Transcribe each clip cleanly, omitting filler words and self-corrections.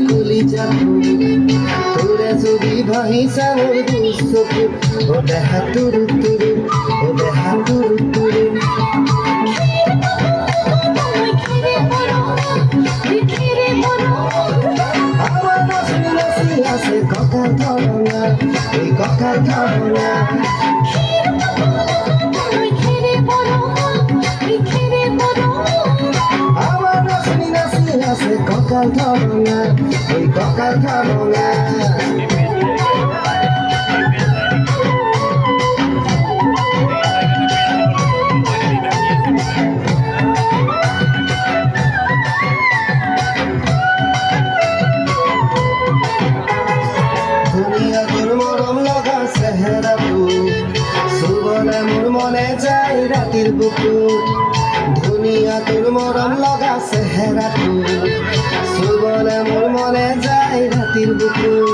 কলিজা তোরে যদি ভাইসা ওর দুঃসপুর ও দেখা তুরু তুরু ও দেখা তুরু তুরু আমার নাচি নাচি আছে কথা ধরনা এই কথা ধরনা আমার নাচি নাচি আছে কথা ধরনা এই কথা ধরনা দুনিয়া তোর মরম লগা চেহেরা সুবলে মোর মনে যায় রাতির বুকুর দুনিয়া তোর মরম লগা চেহেরা সুবলে মোর মনে যায় রাতির বুকুর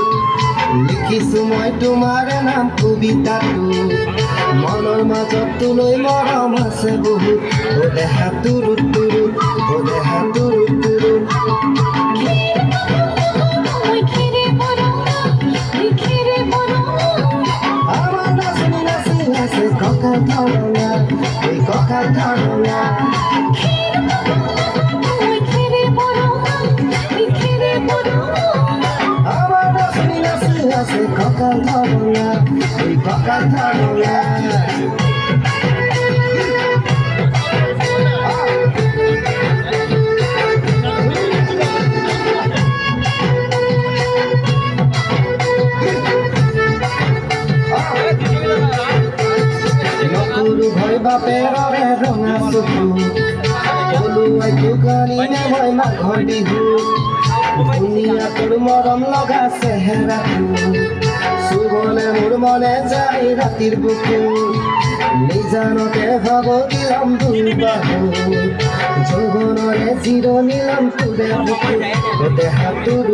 লিখিছো মই তোমাৰ নাম কবিতাটো মনৰ মাজত তোলৈ মৰম আছে বহুত ও দেখা তুৰু তুৰু ও দেখা তুৰু তুৰু আমার নাচি নাচি আছে কথা ধরনা এই কথা ধরনা আমার নাচি নাচি আছে কথা ধরনা এই কথা ধরনা নকুরু ভয় বাপের রঙা চকু বলুৱাই দোকানী নামই মাঘৰ বিহু দুনিয়া তোৰ মৰম লগা চেহেৰাটো চুবলে মোৰ মনে যায় ৰাতিৰ বুকু নিজানতে ভাব দিলাম দুবাহু যৌৱনৰে জিৰণি লম তোৰে বুকু দেহাটোৰ